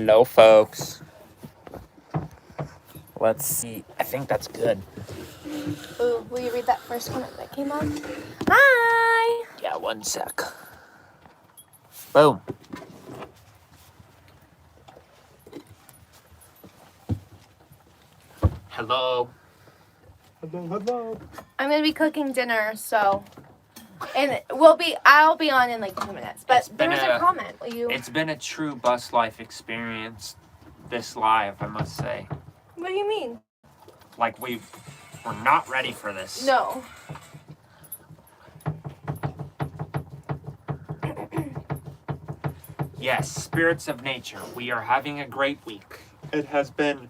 Hello, folks. Let's see. I think that's good. Ooh, will you read that first one that came up? Hi! Yeah, one sec. Boom. Hello. Hello. I'm gonna be cooking dinner, so... And I'll be on in like 2 minutes. But there was a comment. Will you... It's been a true bus life experience, this live, I must say. What do you mean? Like, we're not ready for this. No. Yes, spirits of nature. We are having a great week. It has been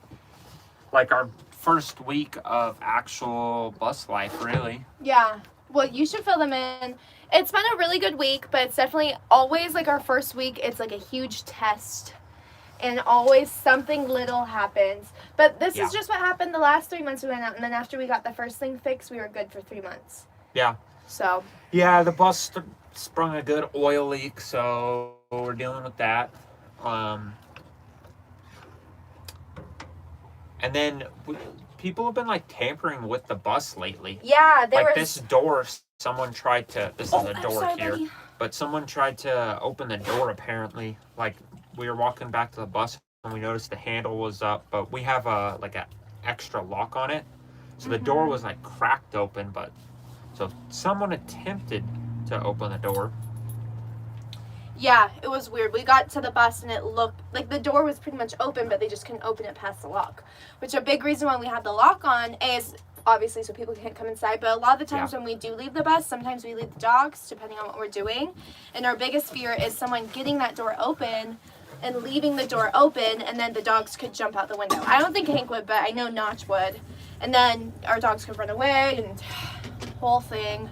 like our first week of actual bus life, really. Yeah. Well, you should fill them in. It's been a really good week, but it's definitely always like our first week. It's like a huge test. And always something little happens. But this is just what happened the last 3 months we went out. And then after we got the first thing fixed, we were good for 3 months. Yeah. So. Yeah, the bus sprung a good oil leak, so we're dealing with that. And then people have been like tampering with the bus lately. Yeah, this door, someone tried to. This is a door here, buddy. But someone tried to open the door apparently. Like we were walking back to the bus and we noticed the handle was up, but we have a extra lock on it, so the door was like cracked open. But so someone attempted to open the door. Yeah, it was weird. We got to the bus and it looked like the door was pretty much open, but they just couldn't open it past the lock. Which a big reason why we have the lock on is obviously so people can't come inside. But a lot of the times when we do leave the bus, sometimes we leave the dogs, depending on what we're doing. And our biggest fear is someone getting that door open and leaving the door open, and then the dogs could jump out the window. I don't think Hank would, but I know Notch would. And then our dogs could run away and whole thing.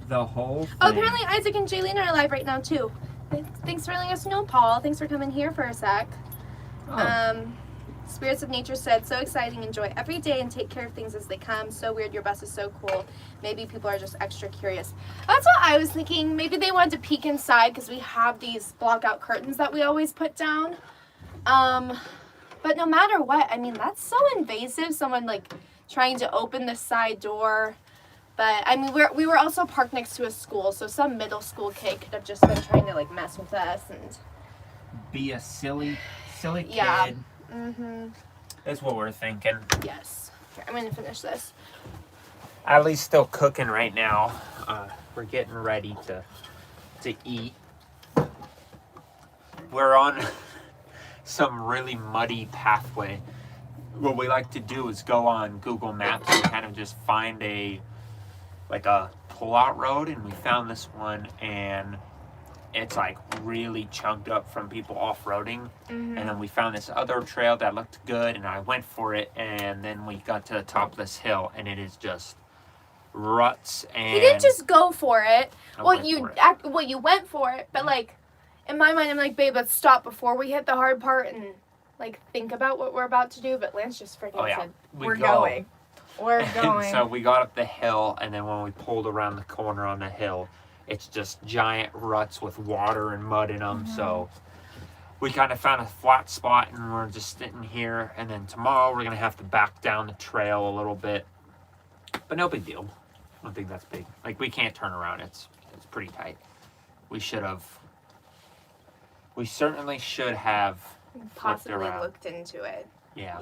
The whole thing. Oh, apparently Isaac and Jaylene are alive right now, too. Thanks for letting us know, Paul. Thanks for coming here for a sec. Oh. Spirits of Nature said, so exciting, enjoy every day and take care of things as they come. So weird, your bus is so cool. Maybe people are just extra curious. That's what I was thinking. Maybe they wanted to peek inside because we have these block-out curtains that we always put down. But no matter what, I mean, that's so invasive. Someone, like, trying to open the side door. But, I mean, we were also parked next to a school, so some middle school kid could have just been trying to, like, mess with us and... Be a silly kid. Yeah. That's what we're thinking. Yes. Here, I'm going to finish this. Allie's still cooking right now. We're getting ready to eat. We're on some really muddy pathway. What we like to do is go on Google Maps and kind of just find a pull-out road, and we found this one, and it's like really chunked up from people off-roading. And then we found this other trail that looked good, and I went for it, and then we got to the top of this hill, and it is just ruts. And he didn't just go for it. You went for it, but like in my mind I'm like, babe, let's stop before we hit the hard part and like think about what we're about to do. But Lance just freaking said, we're going. And so we got up the hill, and then when we pulled around the corner on the hill, it's just giant ruts with water and mud in them. So we kind of found a flat spot, and we're just sitting here. And then tomorrow we're going to have to back down the trail a little bit. But no big deal. I don't think that's big. Like, we can't turn around. It's pretty tight. We certainly should have possibly looked into it. Yeah.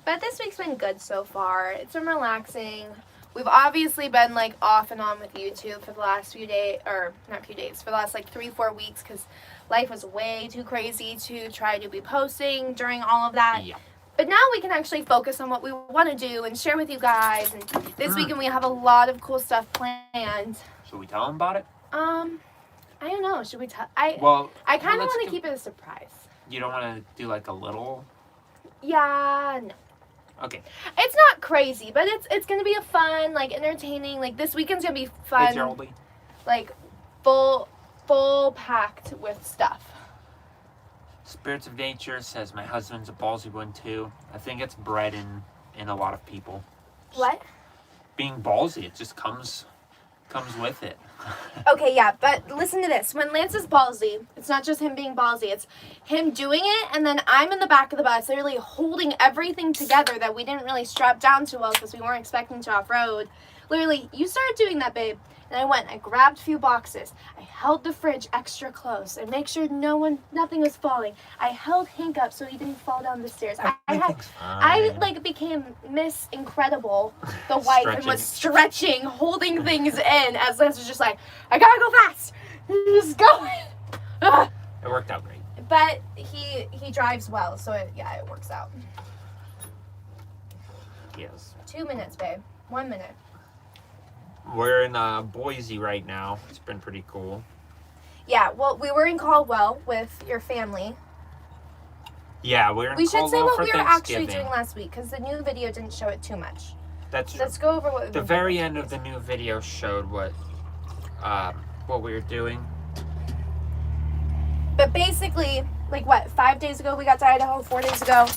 But this week's been good so far. It's been relaxing. We've obviously been like off and on with YouTube for the last for the last like 3-4 weeks because life was way too crazy to try to be posting during all of that. Yeah. But now we can actually focus on what we want to do and share with you guys. And this weekend we have a lot of cool stuff planned. Should we tell them about it? I don't know. Should we tell? I kind of want to keep it a surprise. You don't want to do like a little? Yeah, no. Okay. It's not crazy, but it's gonna be a fun, like entertaining. Like this weekend's gonna be fun. Geraldine. Like full packed with stuff. Spirits of Nature says my husband's a ballsy one too. I think it's bred in a lot of people. What? Being ballsy, it just comes comes with it. Okay, yeah, but listen to this. When Lance is ballsy, it's not just him being ballsy, it's him doing it, and then I'm in the back of the bus, literally holding everything together that we didn't really strap down too well because we weren't expecting to off-road. Literally, you started doing that, babe. And I grabbed a few boxes. I held the fridge extra close and make sure nothing was falling. I held Hank up so he didn't fall down the stairs. I became Miss Incredible, the wife, and was stretching, holding things in as Lance was just like, I gotta go fast. He's going. It worked out great. But he drives well, so it works out. Yes. 2 minutes, babe. 1 minute. We're in Boise right now. It's been pretty cool. Yeah, well, we were in Caldwell with your family. Yeah, we're in We should say Caldwell what for we were Thanksgiving. actually doing last week, because the new video didn't show it too much. That's true. Let's go over what The very end of the new video showed what we were doing. But basically, 5 days ago we got to Idaho, 4 days ago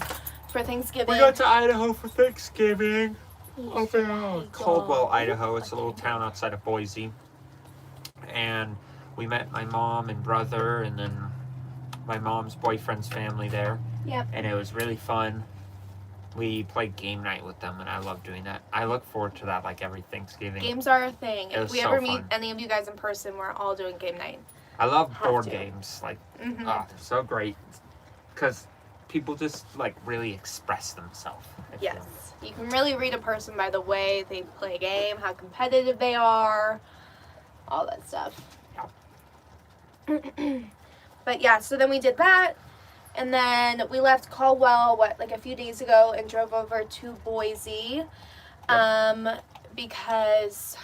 for Thanksgiving. We got to Idaho for Thanksgiving. Up in Caldwell, Idaho. It's a little town outside of Boise. And we met my mom and brother, and then my mom's boyfriend's family there. Yep. And it was really fun. We played game night with them, and I love doing that. I look forward to that every Thanksgiving. Games are a thing. If we ever meet fun. any of you guys in person, we're all doing game night. I love board to. games. Mhm. They're so great. Because people just, really express themselves. Yes. You can really read a person by the way they play a game, how competitive they are, all that stuff. Yeah. But yeah, so then we did that, and then we left Caldwell, a few days ago, and drove over to Boise, because,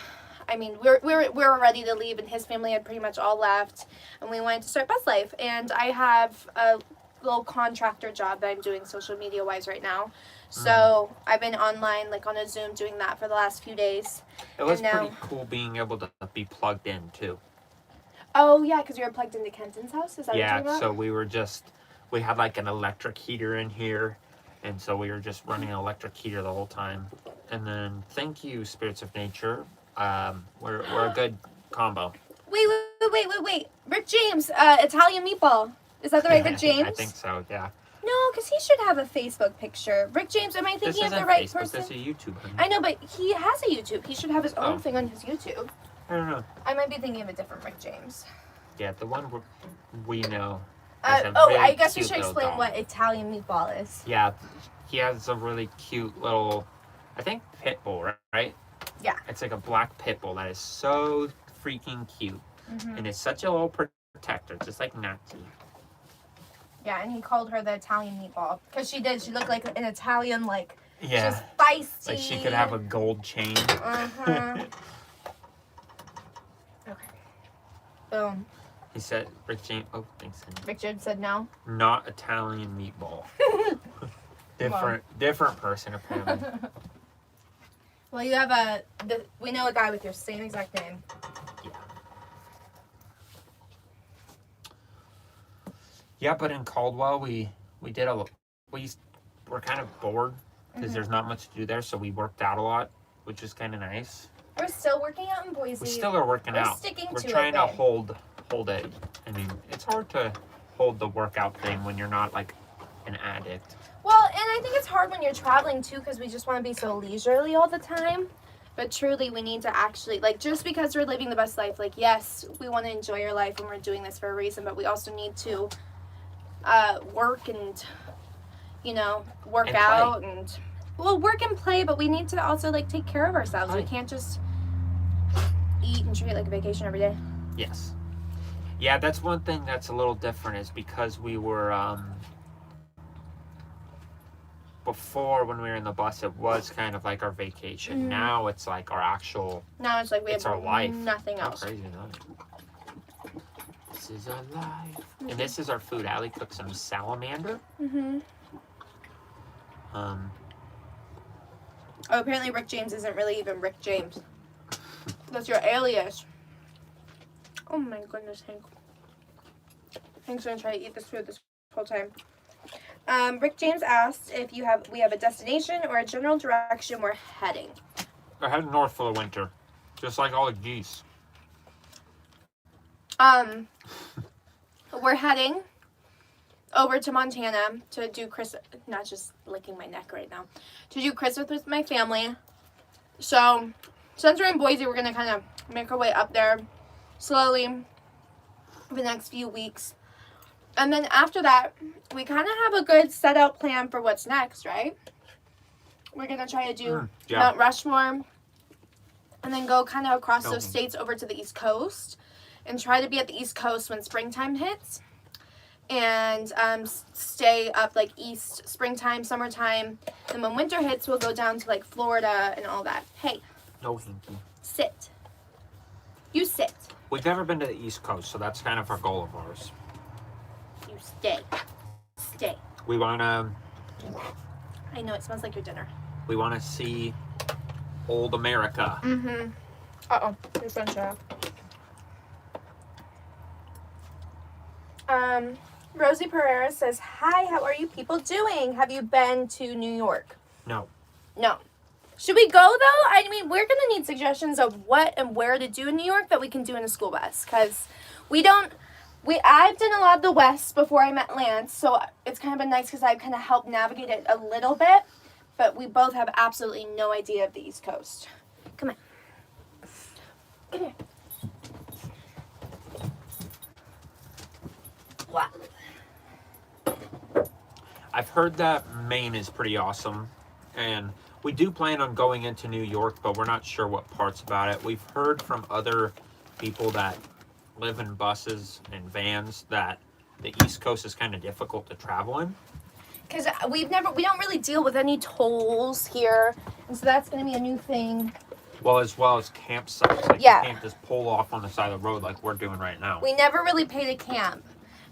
we were ready to leave, and his family had pretty much all left, and we wanted to start bus life, and I have a little contractor job that I'm doing social media wise right now. So I've been online, on a Zoom, doing that for the last few days. It was pretty cool being able to be plugged in, too. Oh, yeah, because you were plugged into Kenton's house? Is that what you're talking about? So we had an electric heater in here, and so we were just running an electric heater the whole time. And then, thank you, Spirits of Nature. We're a good combo. Wait. Rick James, Italian meatball. Is that the right Rick James? I think so, yeah. No, because he should have a Facebook picture. Rick James, am I thinking of the right person? This is YouTube. Honey. I know, but he has a YouTube. He should have his own thing on his YouTube. I don't know. I might be thinking of a different Rick James. Yeah, the one we know. I guess we should explain what Italian meatball is. Yeah, he has a really cute little, I think, pit bull, right? Yeah. It's like a black pit bull that is so freaking cute. Mm-hmm. And it's such a little protector, just like Natty. Yeah, and he called her the Italian meatball. Because she did. She looked like an Italian, just feisty. Like she could have a gold chain. Uh-huh. Okay. Boom. He said, Rick James, thanks. Rick James said no? Not Italian meatball. Different person, apparently. Well, you have we know a guy with your same exact name. Yeah. Yeah, but in Caldwell, we were kind of bored because there's not much to do there, so we worked out a lot, which is kind of nice. We're still working out in Boise. We still are working out. We're trying to hold it. I mean, it's hard to hold the workout thing when you're not an addict. Well, and I think it's hard when you're traveling too, because we just want to be so leisurely all the time. But truly, we need to actually, just because we're living the best life, yes, we want to enjoy our life and we're doing this for a reason, but we also need to work and, work out and, work and play, but we need to also, take care of ourselves. Right. We can't just eat and treat it like a vacation every day. Yes. Yeah, that's one thing that's a little different is because we were, before when we were in the bus, it was kind of like our vacation. Mm-hmm. Now it's like our actual. Now it's like our life. Nothing else. How crazy, huh? This is our life. Mm-hmm. And this is our food. Allie cooked some salamander. Mm-hmm. Apparently Rick James isn't really even Rick James. That's your alias. Oh my goodness, Hank. Hank's gonna try to eat this food this whole time. Rick James asked if we have a destination or a general direction we're heading. We're heading north for the winter. Just like all the geese. We're heading over to Montana to do not just licking my neck right now, to do Christmas with my family. So since we're in Boise, we're gonna kind of make our way up there slowly for the next few weeks. And then after that, we kind of have a good set out plan for what's next, right? We're gonna try to do Mount Rushmore and then go kind of across those states over to the East Coast and try to be at the East Coast when springtime hits. And stay up like east springtime, summertime, and when winter hits we'll go down to like Florida and all that. Hey, no thank you. Sit. You sit. We've never been to the East Coast, so that's kind of our goal of ours. You stay. We want to... I know, it smells like your dinner. We want to see old America. Mm-hmm. Uh-oh, your phone shut off. Rosie Pereira says, hi, how are you people doing? Have you been to New York? No. Should we go, though? I mean, we're going to need suggestions of what and where to do in New York that we can do in a school bus. Because I've done a lot of the West before I met Lance. So it's kind of been nice because I've kind of helped navigate it a little bit. But we both have absolutely no idea of the East Coast. Come on. Come here. Wow. I've heard that Maine is pretty awesome, and we do plan on going into New York, but we're not sure what parts about it. We've heard from other people that live in buses and vans that the East Coast is kind of difficult to travel in. Because we don't really deal with any tolls here, and so that's going to be a new thing. Well, as well as campsites. Like, yeah. You can't just pull off on the side of the road like we're doing right now. We never really pay to camp.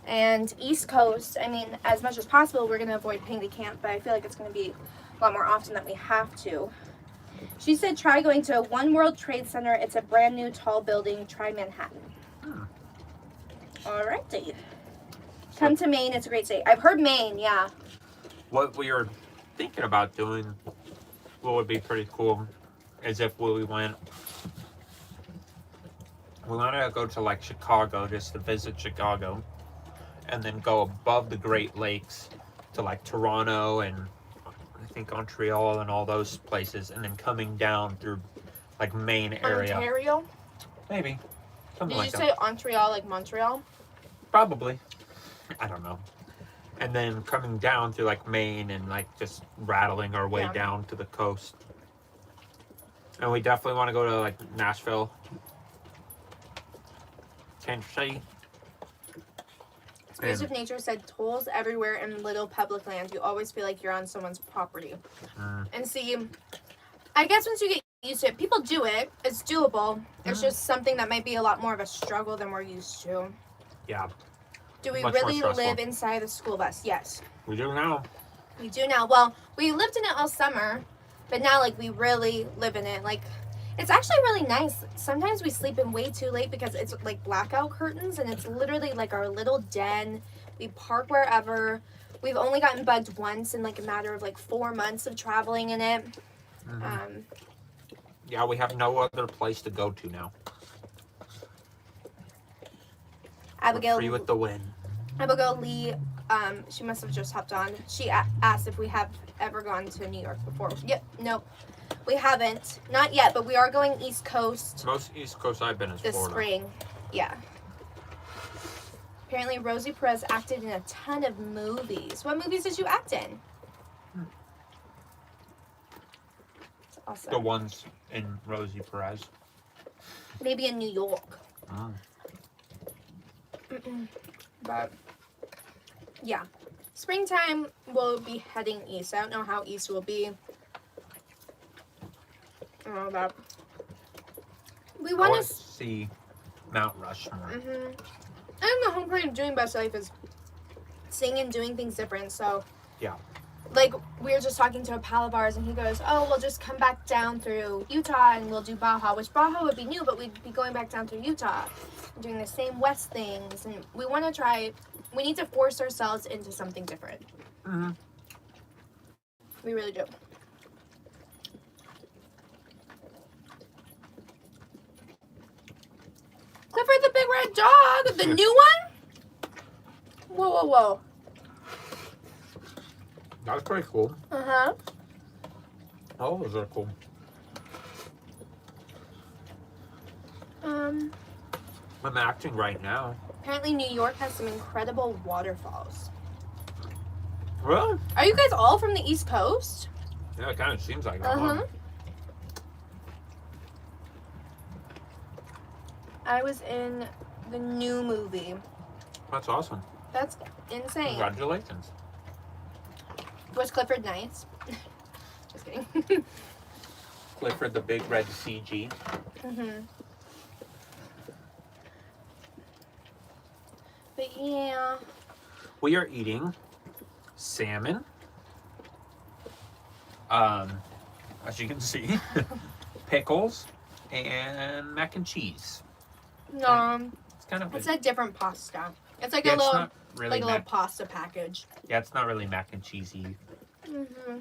And East Coast, I mean, as much as possible, we're going to avoid paying to camp, but I feel like it's going to be a lot more often that we have to. She said, try going to One World Trade Center. It's a brand new tall building. Try Manhattan. All righty. Come to Maine. It's a great state. I've heard Maine, yeah. What we were thinking about doing, what would be pretty cool, is if we want to go to like Chicago, just to visit Chicago, and then go above the Great Lakes to like Toronto and I think Montreal and all those places, and then coming down through like Maine area. Ontario? Maybe. Something like that. Did you say Montreal like Montreal? Probably. I don't know. And then coming down through like Maine and like just rattling our way down to the coast. And we definitely want to go to like Nashville, Kansas City. Spirits of Nature said tolls everywhere in little public land. You always feel like you're on someone's property. And see, I guess once you get used to it, people do it. It's doable. It's just something that might be a lot more of a struggle than we're used to. Yeah. Do we really live inside the school bus? Yes. We do now. We do now. Well, we lived in it all summer, but now like we really live in it. Like, it's actually really nice. Sometimes we sleep in way too late because it's like blackout curtains and it's literally like our little den. We park wherever. We've only gotten bugged once in like a matter of like 4 months of traveling in it. Yeah, we have no other place to go to now. Abigail, we're free with the wind. Abigail Lee, she must have just hopped on. She asked if we have ever gone to New York before. Yep, nope. We haven't. Not yet, but we are going East Coast. Most East Coast I've been is this Florida. Spring. Yeah. Apparently, Rosie Perez acted in a ton of movies. What movies did you act in? That's awesome. The ones in Rosie Perez. Maybe in New York. But, yeah. Springtime, we'll be heading east. I don't know how east will be. But we want to see Mount Rushmore. And the whole point of doing best life is seeing and doing things different. So yeah, like we were just talking to a pal of ours, and he goes, "Oh, we'll just come back down through Utah and we'll do Baja," which Baja would be new, but we'd be going back down through Utah and doing the same West things. And we want to try. We need to force ourselves into something different. We really do. Clifford the Big Red Dog, the new one? Whoa, whoa, whoa. That's pretty cool. Uh-huh. All those are cool. I'm acting right now. Apparently New York has some incredible waterfalls. Really? Are you guys all from the East Coast? Yeah, it kind of seems like that. Uh-huh. Huh? I was in the new movie. That's awesome. That's insane. Congratulations. Was Clifford nice? Just kidding. Clifford the Big Red CG. Mm-hmm. But yeah. We are eating salmon. As you can see, pickles and mac and cheese. No. It's kind of It's a different pasta. It's like yeah, a little, it's not really like a little pasta package. Yeah, it's not really mac and cheesy. Mm-hmm.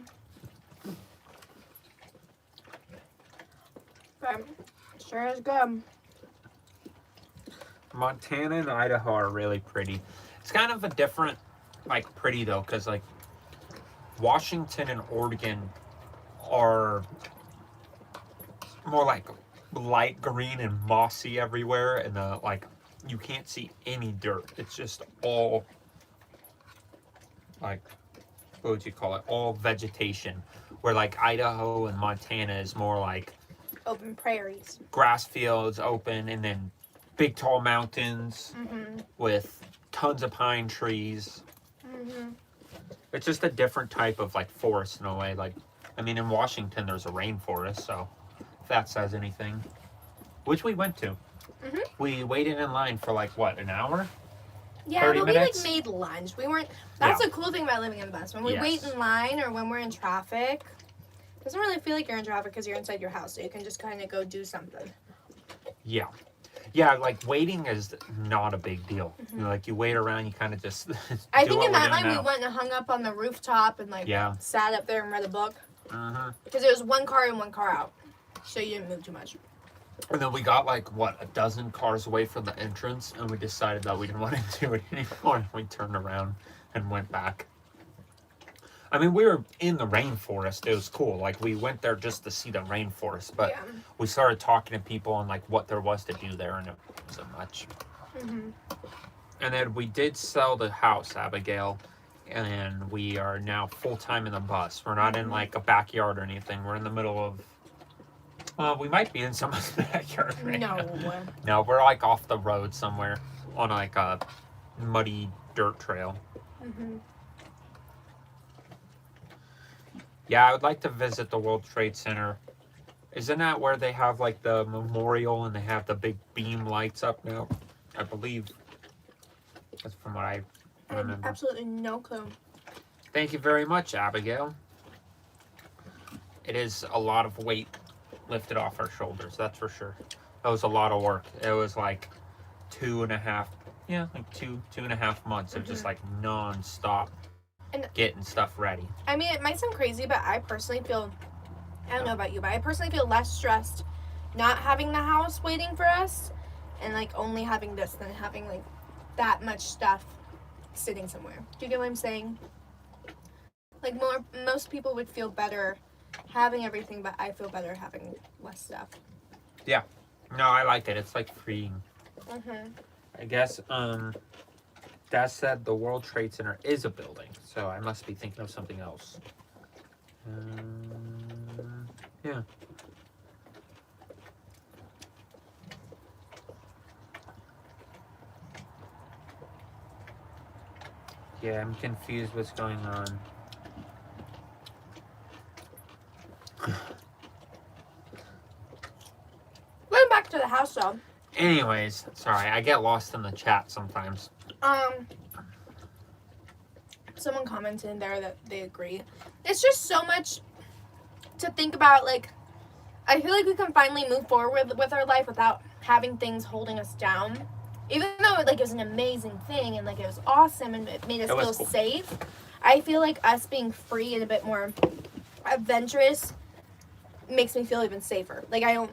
But sure is good. Montana and Idaho are really pretty. It's kind of a different, like, pretty though, because like Washington and Oregon are more like light green and mossy everywhere, and like you can't see any dirt. It's just all like, what would you call it? All vegetation. Where like Idaho and Montana is more like Open prairies. grass fields, open, and then big tall mountains with tons of pine trees. It's just a different type of like forest in a way. Like, I mean, in Washington there's a rainforest, so if that says anything, which we went to. We waited in line for like what, an hour? Yeah, 30 but minutes? we like made lunch. We weren't. That's Yeah. the cool thing about living in the bus. When we Yes. wait in line or when we're in traffic, it doesn't really feel like you're in traffic because you're inside your house, so you can just kind of go do something. Yeah. Yeah, like waiting is not a big deal. You know, like you wait around, you kind of just. I do think what in we're that doing line we now. went and hung up on the rooftop and like Yeah. sat up there and read a book Mhm. because there was one car in, one car out, so you didn't move too much. And then we got like what, a dozen cars away from the entrance, and we decided that we didn't want to do it anymore. We turned around and went back. I mean, we were in the rainforest. It was cool. Like we went there just to see the rainforest, but Yeah. we started talking to people and like what there was to do there, and it wasn't much. And then we did sell the house, Abigail, and we are now full time in the bus. We're not in like a backyard or anything. We're in the middle of. Well, we might be in someone's backyard right No. now. No, we're like off the road somewhere on like a muddy dirt trail. Yeah, I would like to visit the World Trade Center. Isn't that where they have like the memorial and they have the big beam lights up now? I believe. That's from what I I have remember. absolutely no clue. Thank you very much, Abigail. It is a lot of weight lifted off our shoulders, that's for sure. That was a lot of work. It was like 2.5 months of just like non-stop And- getting stuff ready. I mean, it might sound crazy, but I personally feel, I don't know about you, but I personally feel less stressed not having the house waiting for us and like only having this than having like that much stuff sitting somewhere. Do you get what I'm saying? Like most people would feel better having everything, but I feel better having less stuff. Yeah. No, I like it. It's like freeing. I guess, Dad said the World Trade Center is a building, so I must be thinking of something else. Yeah. Yeah, I'm confused what's going on. Going back to the house though. Anyways, sorry, I get lost in the chat sometimes. Someone commented in there that they agree. It's just so much to think about. Like, I feel like we can finally move forward with our life without having things holding us down. Even though like it was an amazing thing and like it was awesome and it made us It was feel cool. safe, I feel like us being free and a bit more adventurous makes me feel even safer. Like I don't.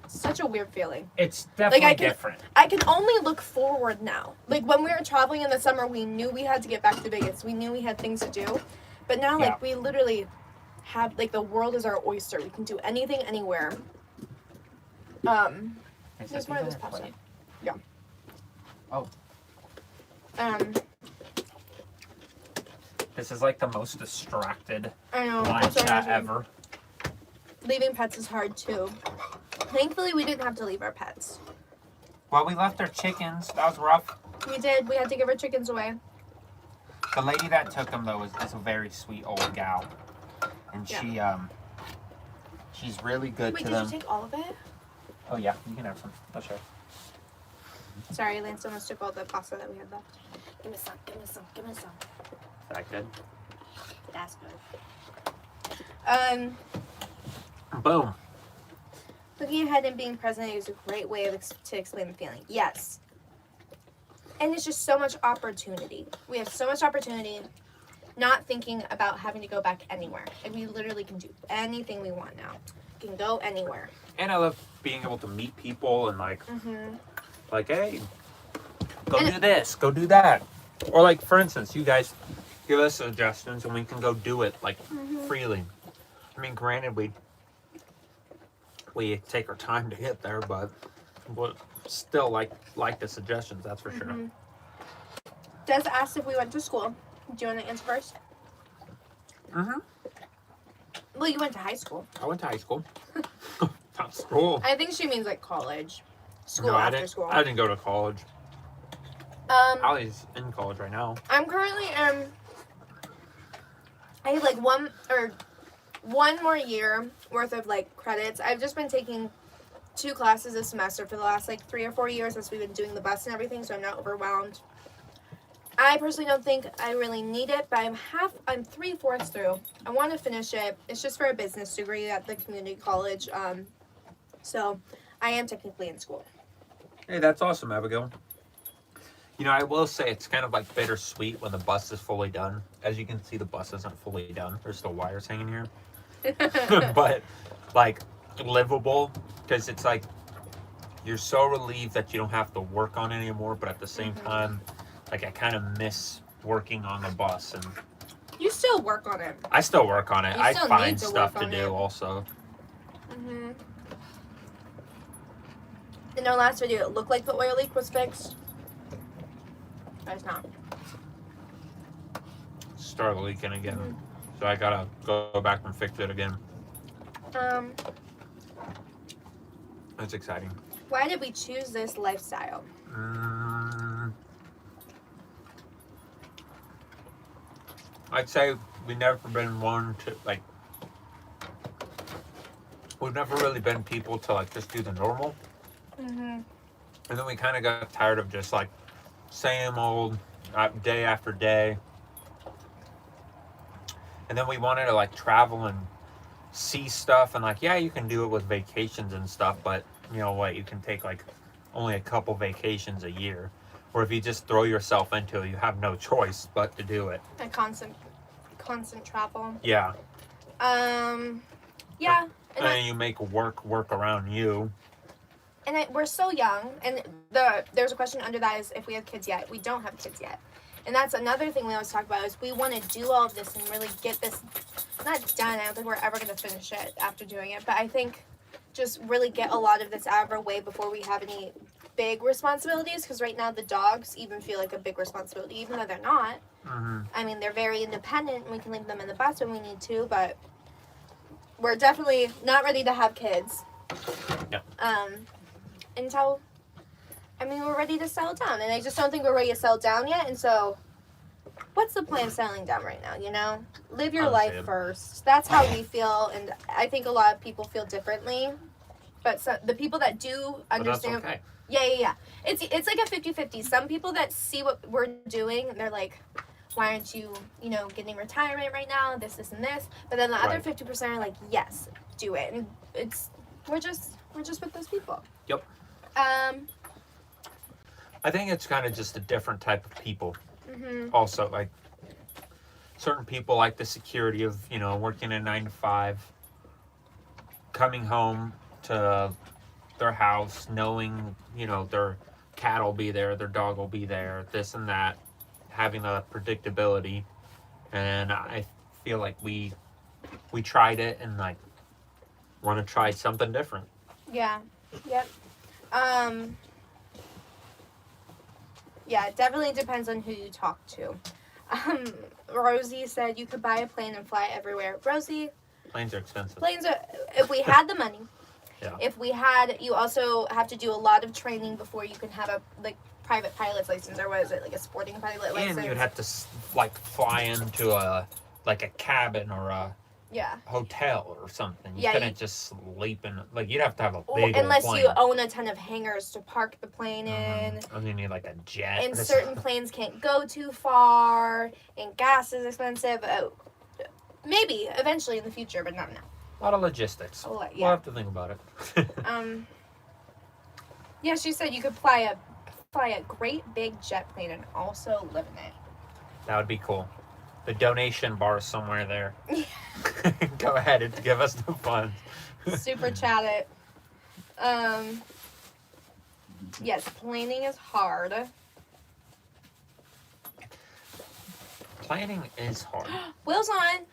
such a weird feeling. It's definitely Like, different. I can only look forward now. Like, when we were traveling in the summer, we knew we had to get back to Vegas. We knew we had things to do. But now, like, we literally have, like, the world is our oyster. We can do anything, anywhere. There's more of this pops up. Yeah. Oh. This is like the most distracted I know. live chat ever. Leaving pets is hard, too. Thankfully, we didn't have to leave our pets. Well, we left our chickens. That was rough. We did. We had to give our chickens away. The lady that took them, though, is a very sweet old gal. And she's really good to them. Wait, did you take all of it? Oh, yeah. You can have some. I'll show. Sorry, Lance almost took all the pasta that we had left. Give me some, give me some, give me some. Is that good? That's good. Boom. Looking ahead and being present is a great way to explain the feeling. Yes. And it's just so much opportunity. We have so much opportunity, not thinking about having to go back anywhere. And we literally can do anything we want now. We can go anywhere. And I love being able to meet people and like, hey, go do this, go do that. Or like, for instance, you guys give us suggestions and we can go do it like freely. I mean, granted, we take our time to get there, but we'll still like the suggestions, that's for sure. Des asked if we went to school. Do you want to answer first? Well, you went to high school. I went to high school. Not school. I think she means like college. School No, after school. I didn't go to college. Allie's in college right now. I'm currently I have like one more year worth of like credits. I've just been taking 2 classes a semester for the last like 3 or 4 years since we've been doing the bus and everything, so I'm not overwhelmed. I personally don't think I really need it, but I'm 3/4 through. I want to finish it. It's just for a business degree at the community college. So I am technically in school. Hey, that's awesome, Abigail. You know, I will say it's kind of like bittersweet when the bus is fully done. As you can see, the bus isn't fully done. There's still wires hanging here. But, like, livable. Because it's like, you're so relieved that you don't have to work on it anymore. But at the same time, like, I kind of miss working on the bus. And You still work on it. I still work on it. You I still find need to stuff work to on do it. also. In our last video, it looked like the oil leak was fixed. But it's not. Started leaking again. So I gotta go back and fix it again. That's exciting. Why did we choose this lifestyle? I'd say we've never been one to like. We've never really been people to like just do the normal. And then we kind of got tired of just like same old day after day. And then we wanted to like travel and see stuff and like, yeah, you can do it with vacations and stuff, but you know what, you can take like only a couple vacations a year. Or if you just throw yourself into it, you have no choice but to do it. A constant travel. Yeah. Yeah. And then you make work around you. And we're so young, and there's a question under that is if we have kids yet. We don't have kids yet. And that's another thing we always talk about is we want to do all of this and really get this, not done, I don't think we're ever going to finish it after doing it, but I think just really get a lot of this out of our way before we have any big responsibilities, because right now the dogs even feel like a big responsibility, even though they're not. I mean, they're very independent, and we can leave them in the bus when we need to, but we're definitely not ready to have kids. Yeah. Until, I mean, we're ready to settle down, and I just don't think we're ready to settle down yet, and so what's the point of settling down right now, you know? Live your life first. That's how we feel, and I think a lot of people feel differently, but the people that do understand... But that's okay. Yeah. It's like a 50-50. Some people that see what we're doing, they're like, why aren't you, getting retirement right now, this, and this, but then the other 50% are like, yes, do it, and we're just with those people. Yep. I think it's kind of just a different type of people. Also, like, certain people like the security of, working a 9 to 5, coming home to their house, knowing, you know, their cat will be there, their dog will be there, this and that, having the predictability. And I feel like we tried it and like want to try something different. Yeah. Yep. Yeah, it definitely depends on who you talk to. Rosie said you could buy a plane and fly everywhere. Rosie, Planes are expensive. planes are, if we had the money, Yeah. if we had, you also have to do a lot of training before you can have a, like, private pilot's license, or what is it, like a sporting pilot license? And you'd have to like fly into a cabin or a yeah. hotel or something. You Yeah, couldn't just sleep in, like, you'd have to have a Or big unless old plane. you own a ton of hangars to park the plane in. And you need like a jet. And certain planes can't go too far, and gas is expensive. Maybe eventually in the future, but not now. A lot of logistics. Yeah. We'll have to think about it. Yeah, she said you could fly a great big jet plane and also live in it. That would be cool. The donation bar is somewhere there. Go ahead and give us the funds. Super chat it. Yes, planning is hard. Planning is hard. Will's on.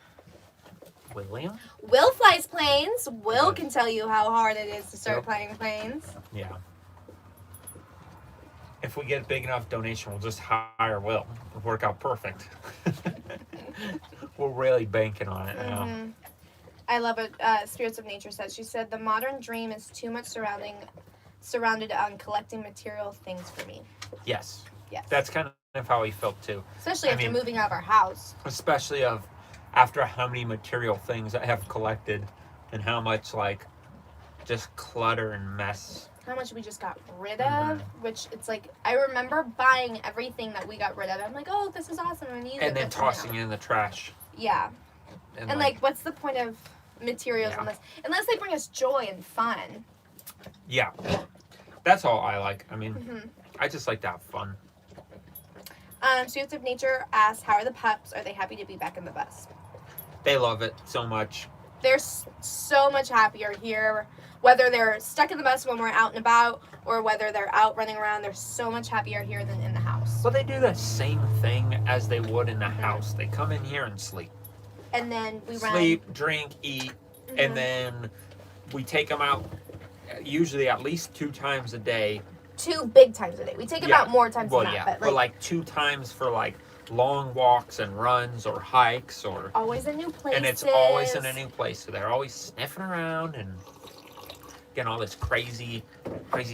William? Will flies planes. Will Good. can tell you how hard it is to start Yep. flying planes. Yeah. If we get a big enough donation, we'll just hire Will. It'll work out perfect. We're really banking on it now. Mm-hmm. I love it. Spirits of Nature says, she said, the modern dream is too much surrounded on collecting material things for me. Yes. Yes. That's kind of how we felt too. Especially after moving out of our house. Especially after how many material things I have collected and how much like just clutter and mess. How much we just got rid of, which it's like, I remember buying everything that we got rid of. I'm like, oh, this is awesome. I need it. And then tossing it in the trash. Yeah. And like, what's the point of materials unless they bring us joy and fun? Yeah. That's all I like. I mean, I just like to have fun. Spirits of Nature asks, how are the pups? Are they happy to be back in the bus? They love it so much. They're so much happier here. Whether they're stuck in the bus when we're out and about, or whether they're out running around, they're so much happier here than in the house. Well, they do the same thing as they would in the house. They come in here and sleep. And then we run. Sleep, drink, eat, and then we take them out usually at least 2 times a day. 2 big times a day. We take them out more times than that. Yeah, but like 2 times for like long walks and runs or hikes or always in new places. And it's always in a new place. So they're always sniffing around and getting all this crazy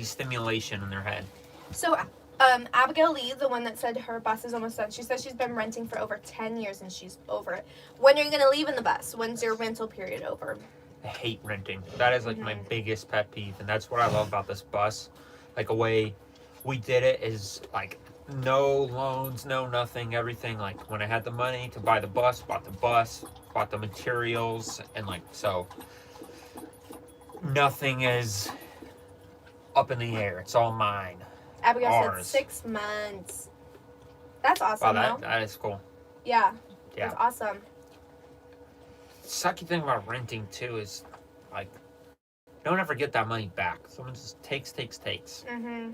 stimulation in their head. So Abigail Lee, the one that said her bus is almost done, she says she's been renting for over 10 years and she's over it. When are you going to leave in the bus? When's your rental period over? I hate renting. That is like my biggest pet peeve, and that's what I love about this bus. Like a way we did it is like no loans, no nothing, everything. Like when I had the money to buy the bus, bought the materials, and like so nothing is up in the air. It's all mine. Abigail Ours. said 6 months. That's awesome. Wow, that is cool. Yeah. Yeah. That's awesome. Sucky thing about renting too is like don't ever get that money back. Someone just takes. Mm-hmm.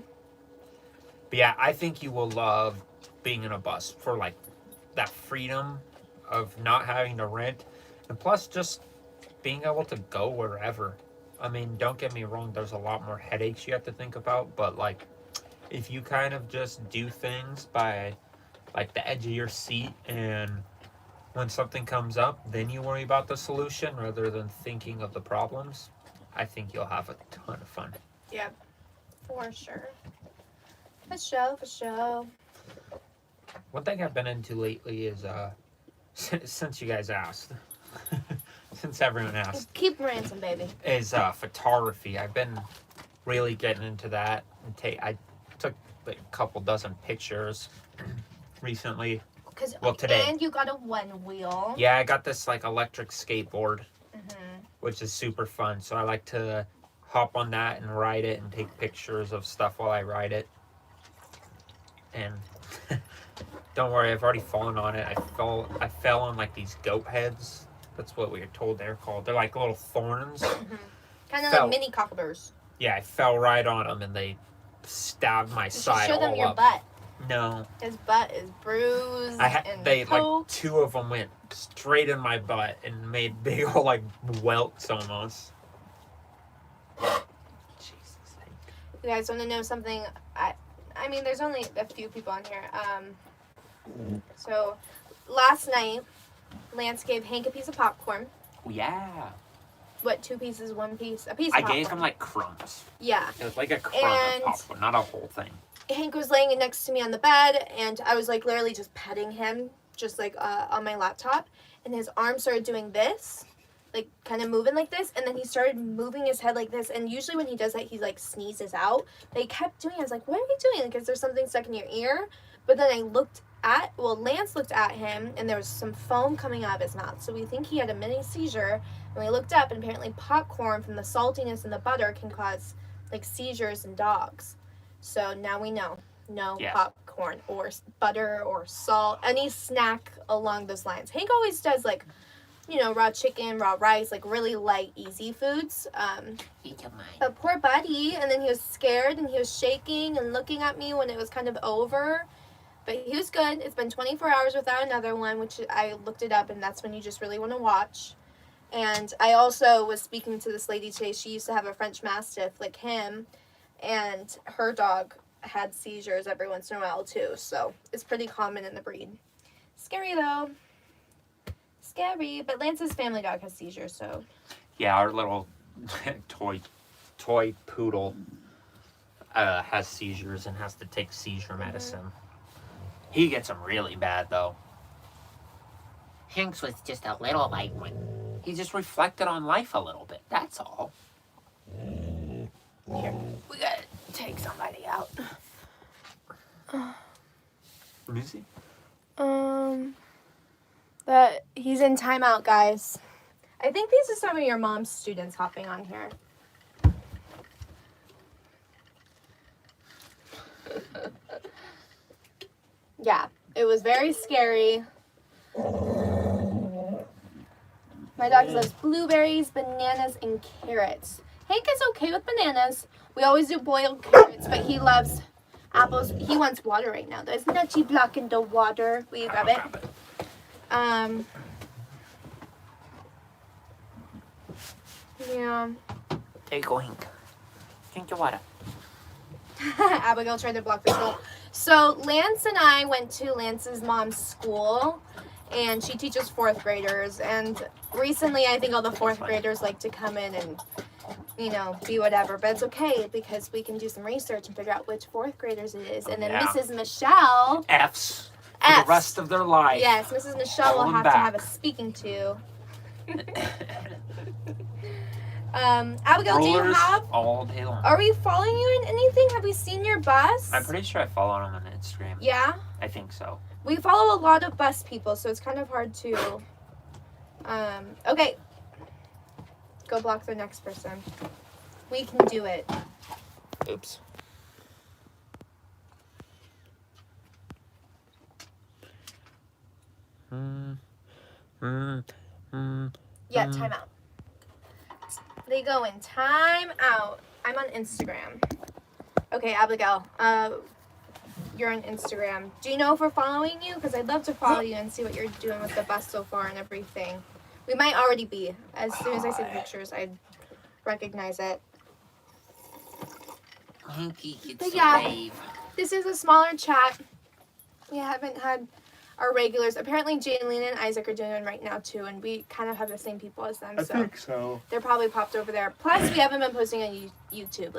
But yeah, I think you will love being in a bus for like that freedom of not having to rent, and plus just being able to go wherever. I mean, don't get me wrong, there's a lot more headaches you have to think about, but like if you kind of just do things by like the edge of your seat, and when something comes up, then you worry about the solution rather than thinking of the problems, I think you'll have a ton of fun. Yeah, for sure. For sure. One thing I've been into lately is, since you guys asked, since everyone asked, Keep ranting, baby. is photography. I've been really getting into that. I took like a couple dozen pictures recently. Today. And you got a 1-wheel. Yeah, I got this like electric skateboard, which is super fun. So I like to hop on that and ride it and take pictures of stuff while I ride it. And don't worry, I've already fallen on it. I fell on like these goat heads. That's what we were told they're called. They're like little thorns. Kind of like mini cockaburs. Yeah, I fell right on them, and they stabbed my You should side show them all your up. butt. No. His butt is bruised and Like poked. 2 of them went straight in my butt and made big old like welts almost. Jesus. You guys want to know something? I mean, there's only a few people on here. So last night, Lance gave Hank a piece of popcorn. Yeah. What, 2 pieces, 1 piece? A piece of I popcorn. gave him like crumbs. Yeah. It was like a crumb And of popcorn, not a whole thing. Hank was laying next to me on the bed, and I was like literally just petting him, just like on my laptop, and his arm started doing this, like kind of moving like this, and then he started moving his head like this, and usually when he does that, he like sneezes out, but he kept doing it. I was like, what are you doing? Like, is there something stuck in your ear? But then I Lance looked at him, and there was some foam coming out of his mouth, so we think he had a mini seizure, and we looked up, and apparently popcorn from the saltiness and the butter can cause like seizures in dogs. So now we know. No popcorn or butter or salt, any snack along those lines. Hank always does like, raw chicken, raw rice, like really light, easy foods. But poor buddy, and then he was scared and he was shaking and looking at me when it was kind of over. But he was good. It's been 24 hours without another one, which I looked it up, and that's when you just really want to watch. And I also was speaking to this lady today. She used to have a French Mastiff like him, and her dog had seizures every once in a while too, so it's pretty common in the breed. Scary though. Scary, but Lance's family dog has seizures, so. Yeah, our little toy poodle has seizures and has to take seizure medicine. He gets them really bad though. Hank's was just a little light one. He just reflected on life a little bit, that's all. Here, we gotta take somebody out. Let me see. That he's in timeout, guys. I think these are some of your mom's students hopping on here. Yeah, it was very scary. My dog loves blueberries, bananas, and carrots. Hank is okay with bananas. We always do boiled carrots, but he loves apples. He wants water right now, though. Isn't that you blocking the water? Will you grab it? Yeah. There you go, Hank. Drink your water. Abigail tried to block the school. So Lance and I went to Lance's mom's school, and she teaches 4th graders. And recently, I think all the 4th graders like to come in and, be whatever. But it's okay because we can do some research and figure out which 4th graders it is. And then Mrs. Michelle. F's. For the rest of their life. Yes, Mrs. Michelle will have to have a speaking to. Abigail, Rollers do you have? All day long. Are we following you in anything? Have we seen your bus? I'm pretty sure I follow him on Instagram. Yeah? I think so. We follow a lot of bus people, so it's kind of hard to. Okay. Go block the next person. We can do it. Oops. Yeah, time out. They go in time out. I'm on Instagram. Okay, Abigail. You're on Instagram. Do you know if we're following you? Because I'd love to follow you and see what you're doing with the bus so far and everything. We might already be. As soon as I see the pictures, I'd recognize it. But yeah, this is a smaller chat. We haven't had our regulars. Apparently, Jaylene and Isaac are doing it right now too, and we kind of have the same people as them. I think so. They're probably popped over there. Plus, we haven't been posting on YouTube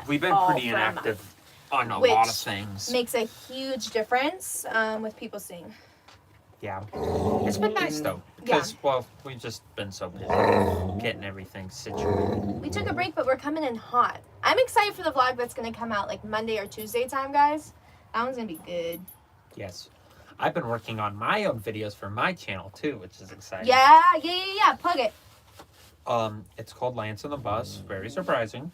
We've been pretty inactive on a lot of things. Makes a huge difference with people seeing. Yeah. It's been nice though. Because, we've just been so busy getting everything situated. We took a break, but we're coming in hot. I'm excited for the vlog that's going to come out Monday or Tuesday time, guys. That one's going to be good. Yes. I've been working on my own videos for my channel too, which is exciting. Yeah. Plug it. It's called Lance on the Bus. Very surprising.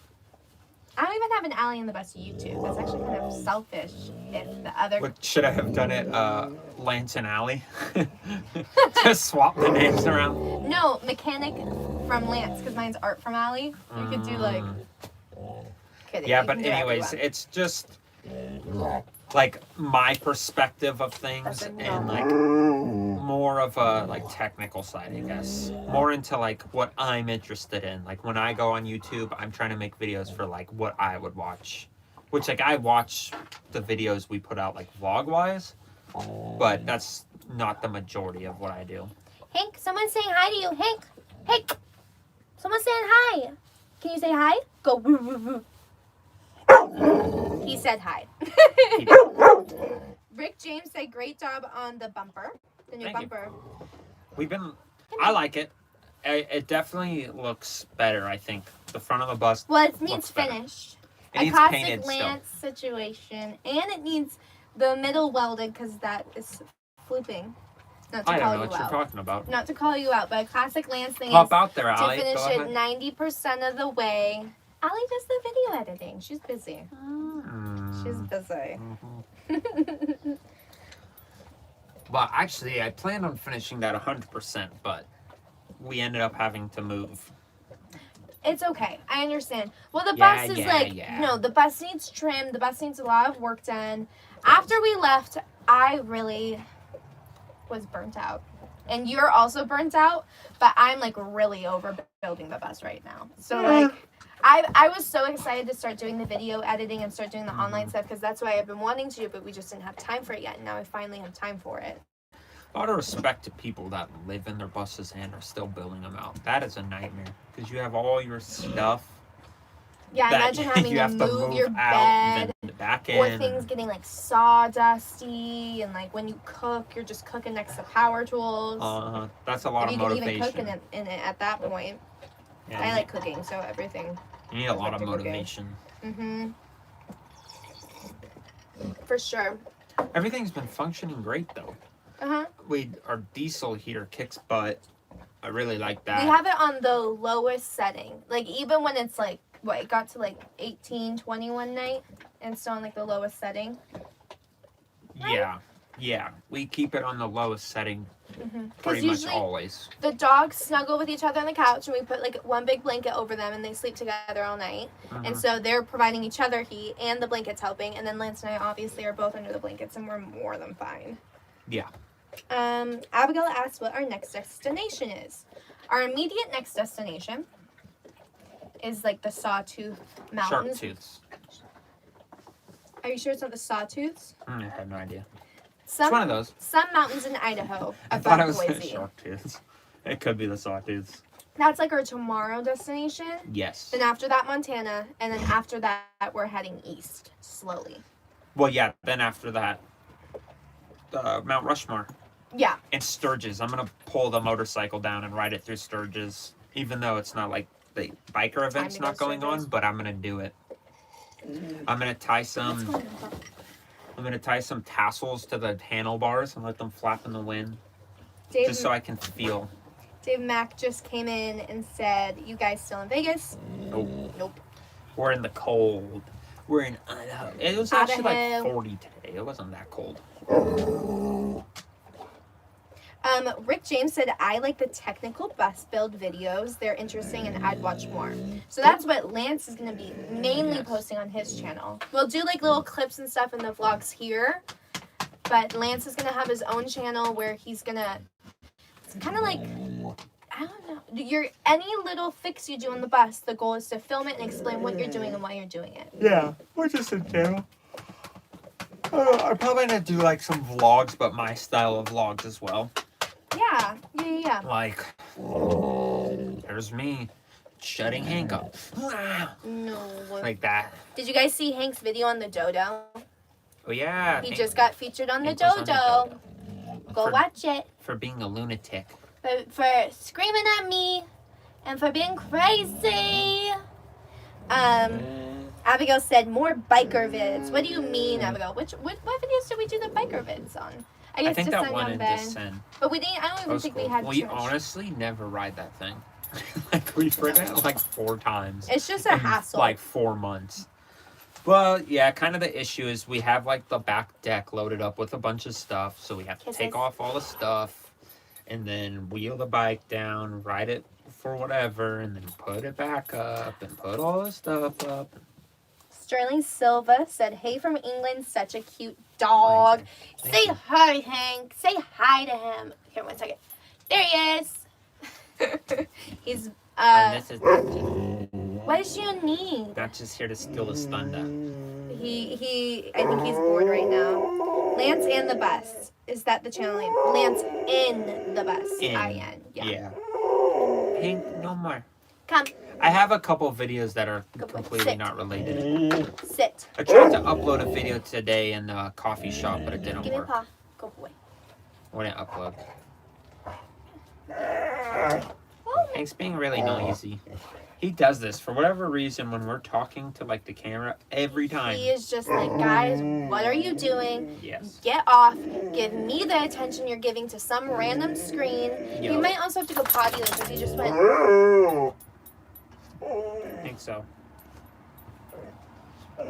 I don't even have an Allie in the Bus YouTube. That's actually kind of selfish. If the other. What, should I have done it, Lance and Allie? Just swap the names around. No, Mechanic from Lance, because mine's Art from Allie. You could do Kidding. Yeah, you but can do whatever you anyways, want. it's just like my perspective of things and like more of a like technical side, I guess. More into like what I'm interested in. Like when I go on YouTube, I'm trying to make videos for like what I would watch. Which like I watch the videos we put out like vlog wise, but that's not the majority of what I do. Hank, someone's saying hi to you. Hank, Hank, someone's saying hi. Can you say hi? Go woo woo woo. He said hi. Rick James said great job on the bumper. The new Thank you. bumper. I like it. It definitely looks better, I think. The front of the bus. Well, it needs looks better. finished. It needs classic painted still. Lance situation, and it needs the middle welded because that is flooping. Not to I call don't know you what you're out. talking about. Not to call you out, but a classic Lance thing Pop is out there, to Allie. finish Go it ahead. 90% of the way. Allie does the video editing. She's busy. She's Mm. busy. Mhm. Well, actually, I planned on finishing that 100%, but we ended up having to move. It's okay. I understand. Well, the Yeah, bus is yeah, like, yeah. no, the bus needs trim. The bus needs a lot of work done. After we left, I really was burnt out. And you're also burnt out, but I'm like really overbuilding the bus right now. So like, I was so excited to start doing the video editing and start doing the online stuff because that's what I've been wanting to do, but we just didn't have time for it yet. And now I finally have time for it. A lot of respect to people that live in their buses and are still building them out. That is a nightmare because you have all your stuff. Yeah, that imagine having you to have move your out, bed. then the back Or end. things getting like sawdusty, and like when you cook, you're just cooking next to power tools. That's a lot if of you motivation. can even cook in it at that point. Yeah, I like cooking, so everything. You need a lot of Respect to cooking. motivation. Mhm. For sure. Everything's been functioning great though. Our diesel heater kicks butt. I really like that. We have it on the lowest setting. Like even when it's like what it got to like 18, 20 one night, and still on like the lowest setting. Yeah. We keep it on the lowest setting Because pretty much usually always. the dogs snuggle with each other on the couch, and we put like one big blanket over them, and they sleep together all night. And so they're providing each other heat, and the blankets helping. And then Lance and I obviously are both under the blankets, and we're more than fine. Yeah. Abigail asked what our next destination is. Our immediate next destination is like the Sawtooth Mountains. Shark tooths. Are you sure it's not the Sawtooths? I have no idea. Some, It's one of those. Some mountains in Idaho. I thought it above was Boise. shark tooths. It could be the sawtooths. That's like our tomorrow destination. Yes. Then after that, Montana. And then after that, we're heading east slowly. Well, yeah. Then after that, Mount Rushmore. Yeah. And Sturgis. I'm gonna pull the motorcycle down and ride it through Sturgis, even though it's not like the biker event's to go not going Sturgis. on. But I'm gonna do it. I'm gonna tie some. I'm gonna tie some tassels to the handlebars and let them flap in the wind, just so I can feel. Dave Mack just came in and said, "You guys still in Vegas?" Nope. We're in the cold. We're in Idaho. It was actually like Idaho. 40 today. It wasn't that cold. Rick James said, I like the technical bus build videos. They're interesting and I'd watch more. So that's what Lance is going to be mainly posting on his channel. We'll do like little clips and stuff in the vlogs here. But Lance is going to have his own channel where he's going to, it's kind of like, I don't know. Any little fix you do on the bus, the goal is to film it and explain what you're doing and why you're doing it. Yeah, we're just in channel. I'm probably gonna do like some vlogs, but my style of vlogs as well. Yeah. Like, there's me shutting Hank up. No. Like that. Did you guys see Hank's video on the dodo? Oh yeah. He just got featured on the Hank was on the dodo. Go For- watch it. For being a lunatic. For screaming at me and for being crazy. Abigail said more biker vids. What do you mean, Abigail? What videos did we do the biker vids on? I guess think that Descend one on in Ben. Descend. But we didn't. I don't That even was think cool. we had. We church. honestly never ride that thing. Like we've ridden it like 4 times. It's just a in, hassle. Like 4 months. Well, yeah, kind of the issue is we have like the back deck loaded up with a bunch of stuff, so we have to Kisses. take off all the stuff and then wheel the bike down, ride it for whatever, and then put it back up and put all the stuff up. Sterling Silva said, "Hey from England, such a cute dog." Say hi, Hank. Say hi to him. Here, 1 second. There he is. He's And this is what does you need? That's just here to steal his thunder. He I think he's bored right now. Lance and the Best. Is that the channel name? Lance in the Best. I-N. Yeah. Hank, no more. Come. I have a couple videos that are Good boy. completely Sit. not related. Sit. I tried to upload a video today in the coffee shop, but it didn't Give me a work. paw. Go boy. Wouldn't upload. Hank's being really noisy. He does this for whatever reason when we're talking to like the camera every time. He is just like, guys, what are you doing? Yes. Get off. Give me the attention you're giving to some random screen. Yo. He might also have to go potty because he just went. I think so.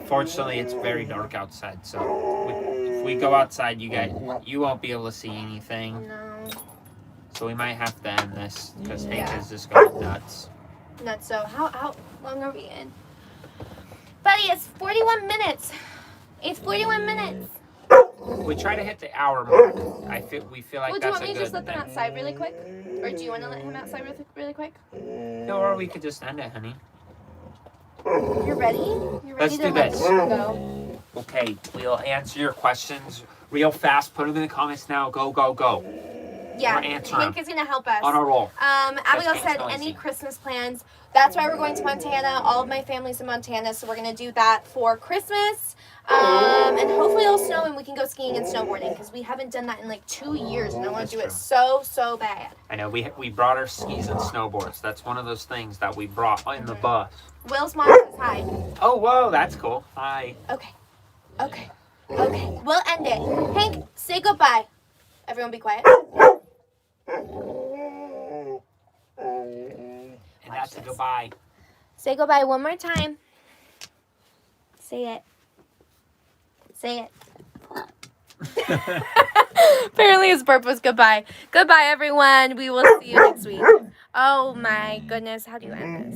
Fortunately, it's very dark outside, so if we go outside, you won't be able to see anything. No. So we might have to end this because Hank is just going nuts. Not so. How long are we in? Buddy, it's 41 minutes. It's 41 minutes. We try to hit the hour mark. We feel like Well, do you that's want me a to just good let them thing. outside really quick? Or do you want to let him outside really quick? No, or we could just end it, honey. You're ready? You're ready Let's to do let this. him go? Okay, we'll answer your questions real fast. Put them in the comments now. Go, go, go. Yeah, We're answering Hank is going to help us. on our roll. Abigail Hank's said, noisy. any Christmas plans? That's why we're going to Montana. All of my family's in Montana, so we're going to do that for Christmas. And hopefully it'll snow and we can go skiing and snowboarding because we haven't done that in like 2 years and I want That's to do it true. so bad. I know, we brought our skis and snowboards. That's one of those things that we brought in the bus. Will's mom says hi. Oh, whoa, that's cool. Hi. Okay. We'll end it. Hank, say goodbye. Everyone be quiet. And that's a goodbye. Say goodbye one more time. Say it. Say it. Apparently his burp was goodbye. Goodbye, everyone. We will see you next week. Oh my goodness. How do you end this?